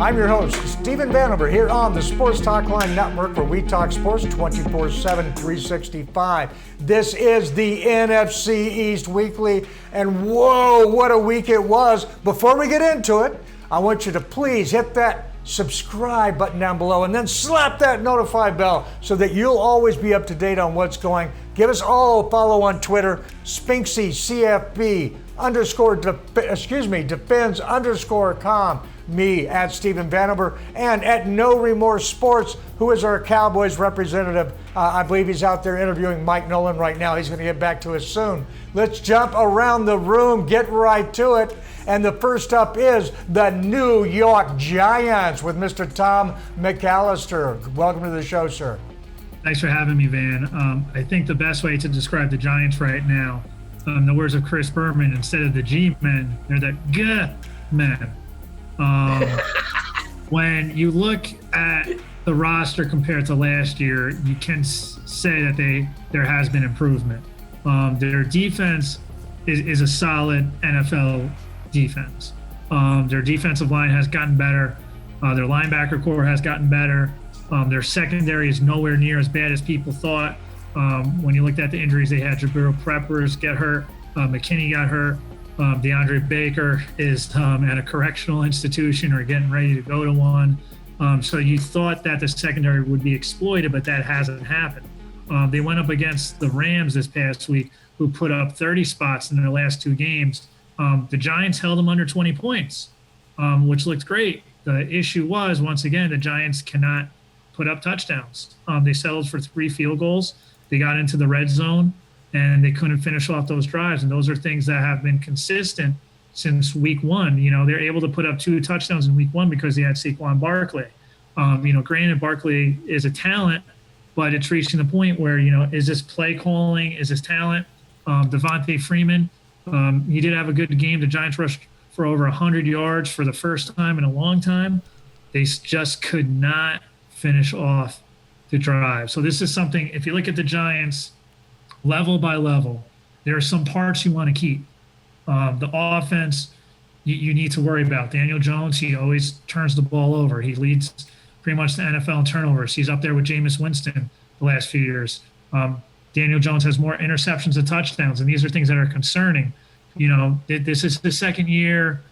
I'm your host, Stephen Vanover, here on the Sports Talk Line Network, where we talk sports 24/7, 365. This is the NFC East Weekly, and whoa, what a week it was. Before we get into it, I want you to please hit that subscribe button down below and then slap that notify bell so that you'll always be up to date on what's going. Give us all a follow on Twitter, Spinksy CFB defends_com, me at Stephen Vanover, and at No Remorse Sports, who is our Cowboys representative. I believe he's out there interviewing Mike Nolan right now. He's going to get back to us soon. Let's jump around the room, get right to it. And the first up is the New York Giants with Mr. Tom McAllister. Welcome to the show, sir. Thanks for having me, Van. I think the best way to describe the Giants right now, the words of Chris Berman, instead of the G-men, they're the G-men. When you look at the roster compared to last year, you can say that there has been improvement. Their defense is a solid NFL defense. Their defensive line has gotten better. Their linebacker core has gotten better. Their secondary is nowhere near as bad as people thought. When you looked at the injuries they had, Jabril Peppers get hurt, McKinney got hurt, DeAndre Baker is at a correctional institution or getting ready to go to one. So you thought that the secondary would be exploited, but that hasn't happened. They went up against the Rams this past week, who put up 30 spots in their last two games. The Giants held them under 20 points, which looked great. The issue was, once again, the Giants cannot put up touchdowns. They settled for 3 field goals. They got into the red zone, and they couldn't finish off those drives. And those are things that have been consistent since week one. You know, they're able to put up 2 touchdowns in week one because they had Saquon Barkley. Granted, Barkley is a talent, but it's reaching the point where, is this play calling? Is this talent? Devontae Freeman, he did have a good game. The Giants rushed for over 100 yards for the first time in a long time. They just could not finish off the drive. So this is something, if you look at the Giants level by level, there are some parts you want to keep. The offense, you need to worry about. Daniel Jones, he always turns the ball over. He leads pretty much the NFL in turnovers. He's up there with Jameis Winston the last few years. Daniel Jones has more interceptions than touchdowns, and these are things that are concerning. This is the second year,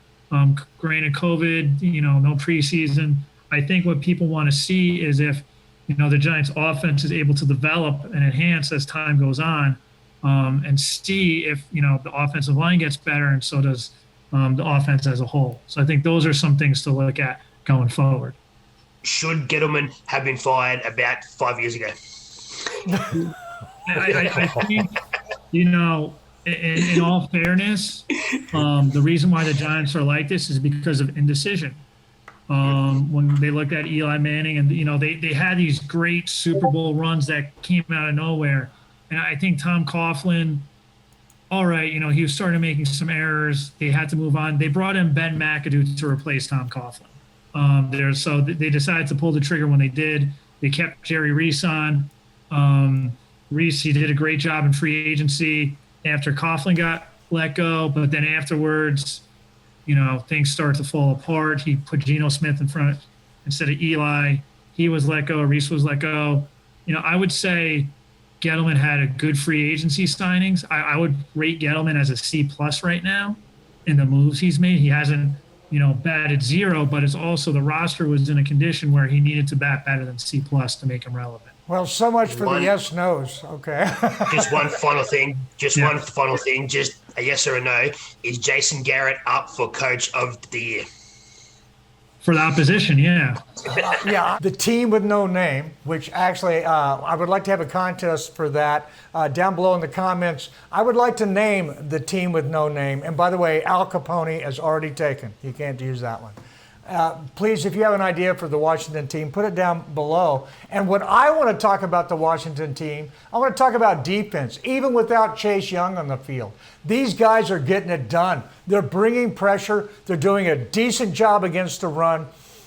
granted COVID, no preseason. I think what people want to see is if, the Giants offense is able to develop and enhance as time goes on, and see if, the offensive line gets better, and so does the offense as a whole. So I think those are some things to look at going forward. Should Gettleman have been fired about 5 years ago? I think, in all fairness, the reason why the Giants are like this is because of indecision. When they looked at Eli Manning and, they had these great Super Bowl runs that came out of nowhere. And I think Tom Coughlin, all right, he was starting making some errors. They had to move on. They brought in Ben McAdoo to replace Tom Coughlin. So they decided to pull the trigger when they did. They kept Jerry Reese on. Reese, he did a great job in free agency after Coughlin got let go, but then afterwards, things start to fall apart. He put Geno Smith in front instead of Eli. He was let go. Reese was let go. I would say Gettleman had a good free agency signings. I would rate Gettleman as a C+ right now in the moves he's made. He hasn't, batted 0, but it's also the roster was in a condition where he needed to bat better than C+ to make him relevant. Well, so much for the yes/nos. Okay. Just one final thing. Just a yes or a no. Is Jason Garrett up for Coach of the Year? For the opposition, yeah. The team with no name, which actually I would like to have a contest for that. Down below in the comments, I would like to name the team with no name. And by the way, Al Capone is already taken. You can't use that one. Please, if you have an idea for the Washington team, put it down below. And what I want to talk about the Washington team, I want to talk about defense, even without Chase Young on the field. These guys are getting it done. They're bringing pressure. They're doing a decent job against the run.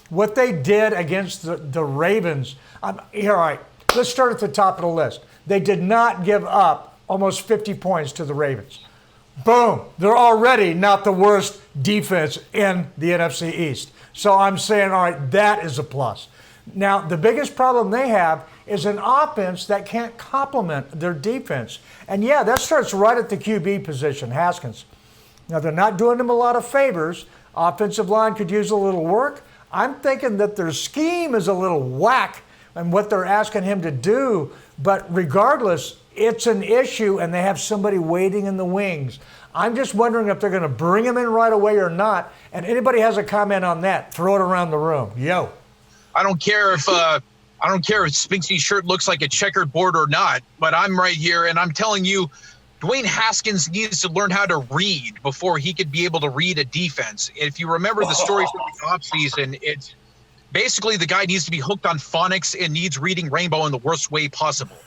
What they did against the Ravens, all right, let's start at the top of the list. They did not give up almost 50 points to the Ravens. Boom. They're already not the worst defense in the NFC East. So I'm saying, all right, that is a plus. Now, the biggest problem they have is an offense that can't complement their defense. And yeah, that starts right at the QB position, Haskins. Now, they're not doing him a lot of favors. Offensive line could use a little work. I'm thinking that their scheme is a little whack in what they're asking him to do. But regardless, it's an issue, and they have somebody waiting in the wings. I'm just wondering if they're going to bring him in right away or not. And anybody has a comment on that, throw it around the room. Yo. I don't care if Spinksy's shirt looks like a checkered board or not, but I'm right here, and I'm telling you, Dwayne Haskins needs to learn how to read before he could be able to read a defense. If you remember the story from the offseason, it's basically the guy needs to be hooked on phonics and needs reading Rainbow in the worst way possible.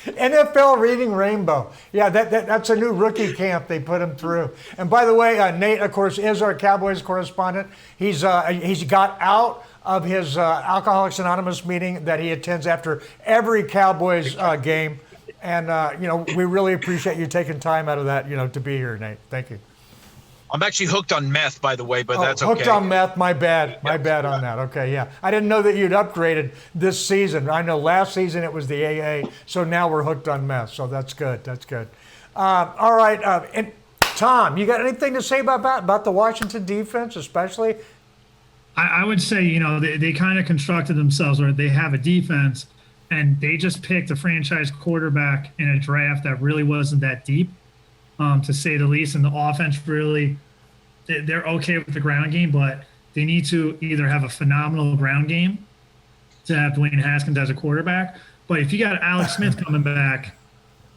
NFL Reading Rainbow. Yeah, that's a new rookie camp they put him through. And by the way, Nate, of course, is our Cowboys correspondent. He's got out of his Alcoholics Anonymous meeting that he attends after every Cowboys game. And, we really appreciate you taking time out of that, to be here, Nate. Thank you. I'm actually hooked on meth, by the way, but that's okay. Hooked on meth, my bad. My bad on that. Okay, yeah. I didn't know that you'd upgraded this season. I know last season it was the AA, so now we're hooked on meth. So that's good. That's good. All right. And Tom, you got anything to say about the Washington defense, especially? I would say, they kind of constructed themselves where they have a defense and they just picked a franchise quarterback in a draft that really wasn't that deep. To say the least, and the offense really, they're okay with the ground game, but they need to either have a phenomenal ground game to have Dwayne Haskins as a quarterback. But if you got Alex Smith coming back,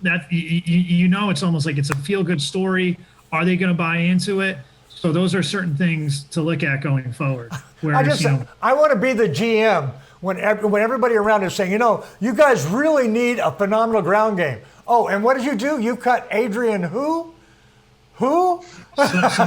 that it's almost like it's a feel-good story. Are they going to buy into it? So those are certain things to look at going forward. I want to be the GM when everybody around is saying, you guys really need a phenomenal ground game. Oh, and what did you do? You cut Adrian who? That's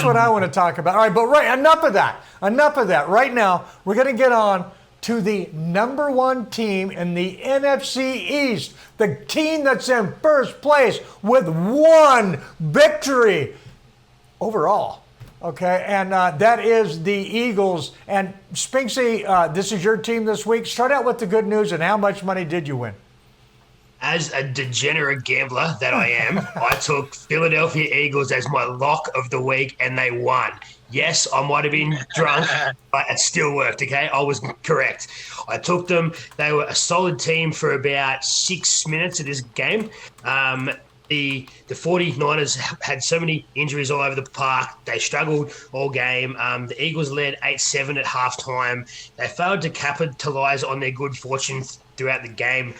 what I want to talk about. All right, but enough of that. Right now, we're going to get on to the number one team in the NFC East, the team that's in first place with one victory overall. Okay, and that is the Eagles. And Spinksy, this is your team this week. Start out with the good news, and how much money did you win? As a degenerate gambler that I am, I took Philadelphia Eagles as my lock of the week, and they won. Yes, I might have been drunk, but it still worked, okay? I was correct. I took them. They were a solid team for about 6 minutes of this game. The 49ers had so many injuries all over the park. They struggled all game. The Eagles led 8-7 at halftime. They failed to capitalize on their good fortune throughout the game.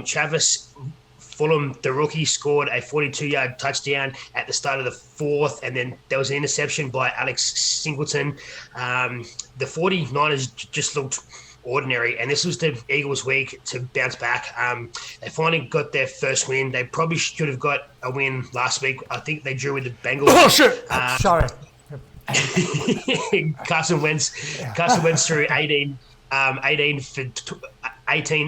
Travis Fulham, the rookie, scored a 42-yard touchdown at the start of the fourth, and then there was an interception by Alex Singleton. The 49ers just looked ordinary, and this was the Eagles' week to bounce back. They finally got their first win. They probably should have got a win last week. I think they drew with the Bengals. Oh, shit. Sorry. Carson Wentz threw 18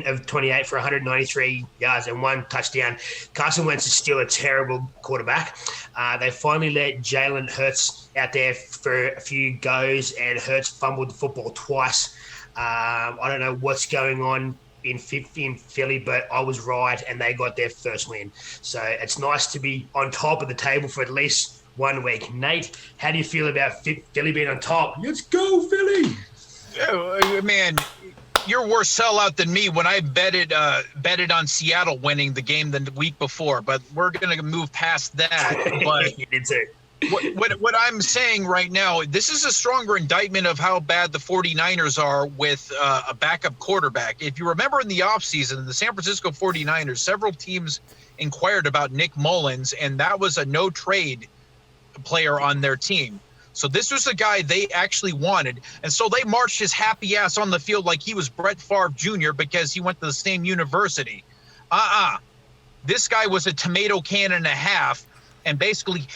of 28 for 193 yards and one touchdown. Carson Wentz is still a terrible quarterback. They finally let Jalen Hurts out there for a few goes, and Hurts fumbled the football twice. I don't know what's going on in Philly, but I was right, and they got their first win. So it's nice to be on top of the table for at least 1 week. Nate, how do you feel about Philly being on top? Let's go, Philly! Oh, man, you're worse sellout than me when I betted on Seattle winning the game the week before, but we're going to move past that. But you did too. What I'm saying right now, this is a stronger indictment of how bad the 49ers are with a backup quarterback. If you remember in the offseason, the San Francisco 49ers, several teams inquired about Nick Mullens, and that was a no-trade player on their team. So this was a guy they actually wanted, and so they marched his happy ass on the field like he was Brett Favre Jr. because he went to the same university. This guy was a tomato can and a half, and basically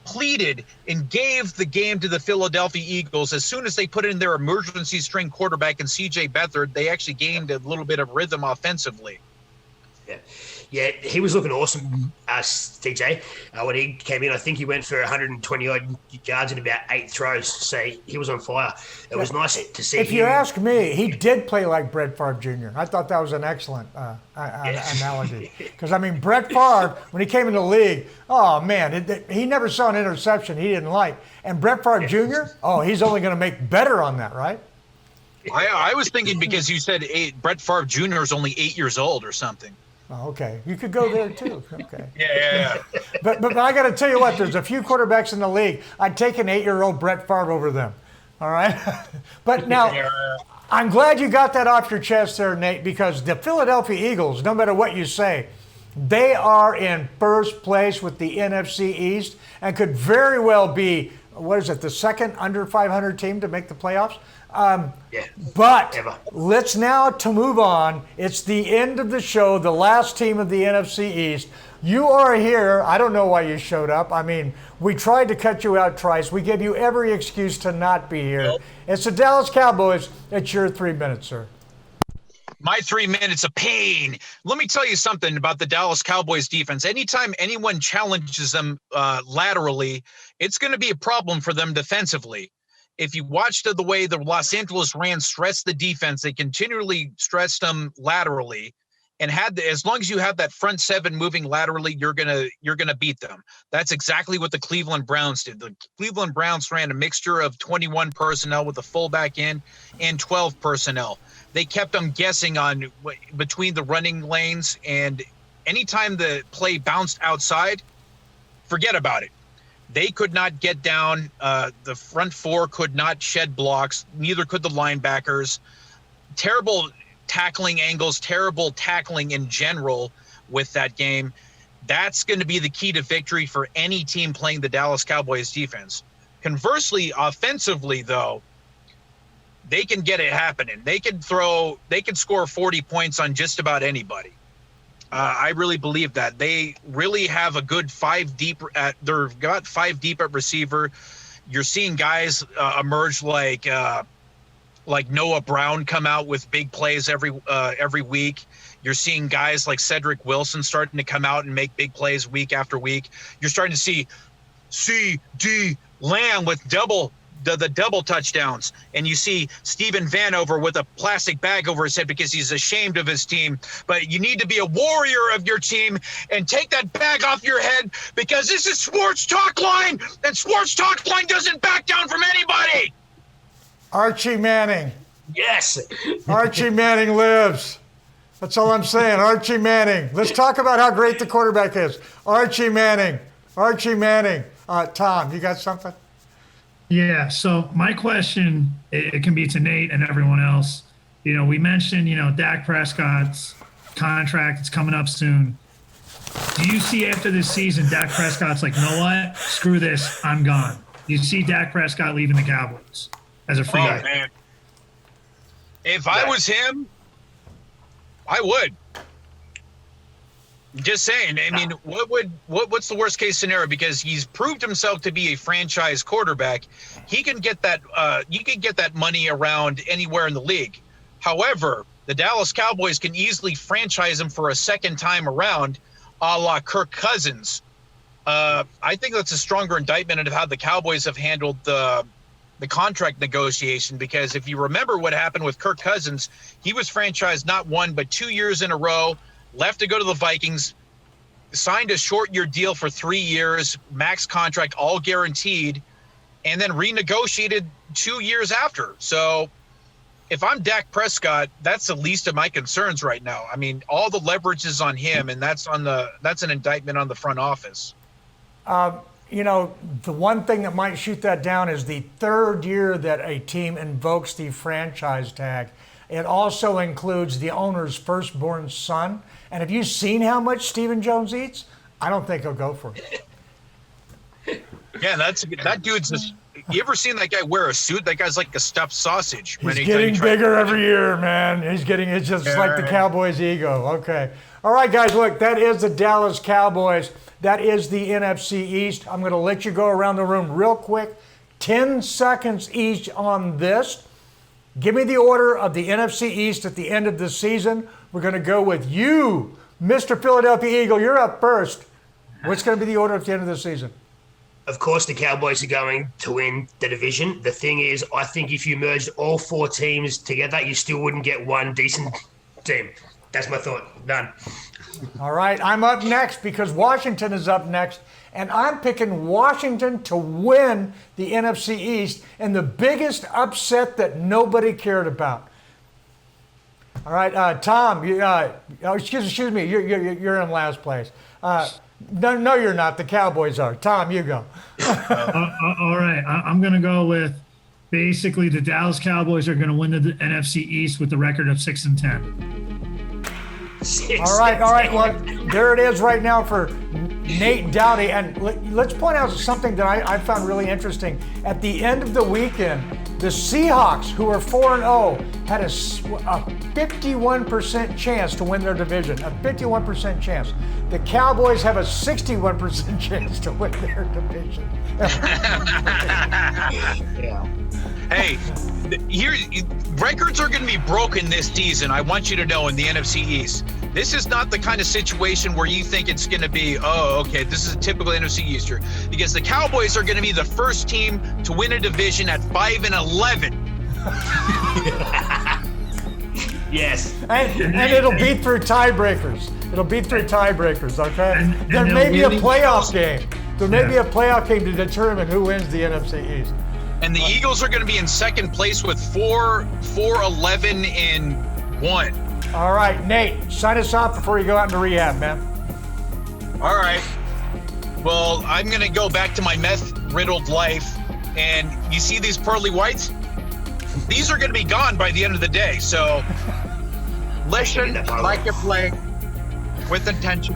pleaded, and gave the game to the Philadelphia Eagles. As soon as they put in their emergency string quarterback in C.J. Bethard, they actually gained a little bit of rhythm offensively. Yeah, he was looking awesome, TJ. When he came in, I think he went for 120 odd yards in about 8 throws. So he was on fire. It was nice to see. If you ask me, he did play like Brett Favre Jr. I thought that was an excellent analogy. Because, I mean, Brett Favre, when he came in the league, oh, man, he never saw an interception he didn't like. And Brett Favre Jr., oh, he's only going to make better on that, right? I was thinking because you said Brett Favre Jr. is only 8 years old or something. Oh, okay. You could go there, too. Okay. Yeah. But I got to tell you what, there's a few quarterbacks in the league. I'd take an 8-year-old Brett Favre over them. All right? But now, I'm glad you got that off your chest there, Nate, because the Philadelphia Eagles, no matter what you say, they are in first place with the NFC East and could very well be, the second under 500 team to make the playoffs? But let's now to move on. It's the end of the show, the last team of the NFC East. You are here. I don't know why you showed up. I mean, we tried to cut you out twice. We gave you every excuse to not be here. Nope. It's the Dallas Cowboys. It's your 3 minutes, sir. My 3 minutes of pain. Let me tell you something about the Dallas Cowboys defense. Anytime anyone challenges them laterally, it's going to be a problem for them defensively. If you watched the way the Los Angeles Rams stressed the defense, they continually stressed them laterally, and as long as you have that front seven moving laterally, you're gonna beat them. That's exactly what the Cleveland Browns did. The Cleveland Browns ran a mixture of 21 personnel with the fullback in and 12 personnel. They kept them guessing on between the running lanes, and anytime the play bounced outside, forget about it. They could not get down. The front four could not shed blocks. Neither could the linebackers. Terrible tackling angles, terrible tackling in general with that game. That's going to be the key to victory for any team playing the Dallas Cowboys defense. Conversely, offensively, though, they can get it happening. They can score 40 points on just about anybody. I really believe that. They really have a good 5 deep they've got 5 deep at receiver. You're seeing guys emerge like Noah Brown come out with big plays every week. You're seeing guys like Cedric Wilson starting to come out and make big plays week after week. You're starting to see C.D. Lamb with the double touchdowns, and you see Steven Vanover with a plastic bag over his head because he's ashamed of his team. But you need to be a warrior of your team and take that bag off your head, because this is Sports Talk Line, and Sports Talk Line doesn't back down from anybody. Archie Manning. Yes. Archie Manning lives. That's all I'm saying. Archie Manning. Let's talk about how great the quarterback is. Archie Manning. Archie Manning. Tom, you got something? Yeah, so my question, it can be to Nate and everyone else. We mentioned, Dak Prescott's contract, it's coming up soon. Do you see after this season, Dak Prescott's like, you know what? Screw this, I'm gone. You see Dak Prescott leaving the Cowboys as a free guy? Man. If I was him, I would. Just saying. I mean, what's the worst case scenario? Because he's proved himself to be a franchise quarterback. He can get that. You can get that money around anywhere in the league. However, the Dallas Cowboys can easily franchise him for a second time around, a la Kirk Cousins. I think that's a stronger indictment of how the Cowboys have handled the contract negotiation. Because if you remember what happened with Kirk Cousins, he was franchised not 1 but 2 years in a row. Left to go to the Vikings, signed a short-year deal for 3 years, max contract, all guaranteed, and then renegotiated 2 years after. So if I'm Dak Prescott, that's the least of my concerns right now. I mean, all the leverage is on him, and that's an indictment on the front office. The one thing that might shoot that down is the third year that a team invokes the franchise tag. It also includes the owner's firstborn son. And have you seen how much Stephen Jones eats? I don't think he'll go for it. Yeah, that dude's just. You ever seen that guy wear a suit? That guy's like a stuffed sausage. He's getting bigger every year, man. It's just like the Cowboys' ego. Okay. All right, guys, look, that is the Dallas Cowboys. That is the NFC East. I'm going to let you go around the room real quick. 10 seconds each on this. Give me the order of the NFC East at the end of the season. We're going to go with you, Mr. Philadelphia Eagle, you're up first. What's going to be the order at the end of the season? Of course, the Cowboys are going to win the division. The thing is, I think if you merged all 4 teams together, you still wouldn't get one decent team. That's my thought. Done. All right, I'm up next because Washington is up next, and I'm picking Washington to win the NFC East in the biggest upset that nobody cared about. All right, Tom, excuse me, you're in last place. No, you're not. The Cowboys are. Tom, you go. All right, I'm going to go with basically the Dallas Cowboys are going to win the NFC East with the record of 6-10. All right. Well, there it is right now for Nate Dowdy. And let's point out something that I found really interesting. At the end of the weekend, the Seahawks, who are 4-0, had a 51% chance to win their division. A 51% chance. The Cowboys have a 61% chance to win their division. Yeah. Hey, here records are going to be broken this season. I want you to know in the NFC East. This is not the kind of situation where you think it's going to be, this is a typical NFC East year. Because the Cowboys are going to be the first team to win a division at 5-11. Yes. And it'll be through tiebreakers. Okay? There may be a playoff game. There may be a playoff game to determine who wins the NFC East. And the Eagles are going to be in second place with 4-11-1. All right, Nate, sign us off before you go out into rehab, man. All right. Well, I'm going to go back to my meth-riddled life. And you see these pearly whites? These are going to be gone by the end of the day. So listen like you play with intention.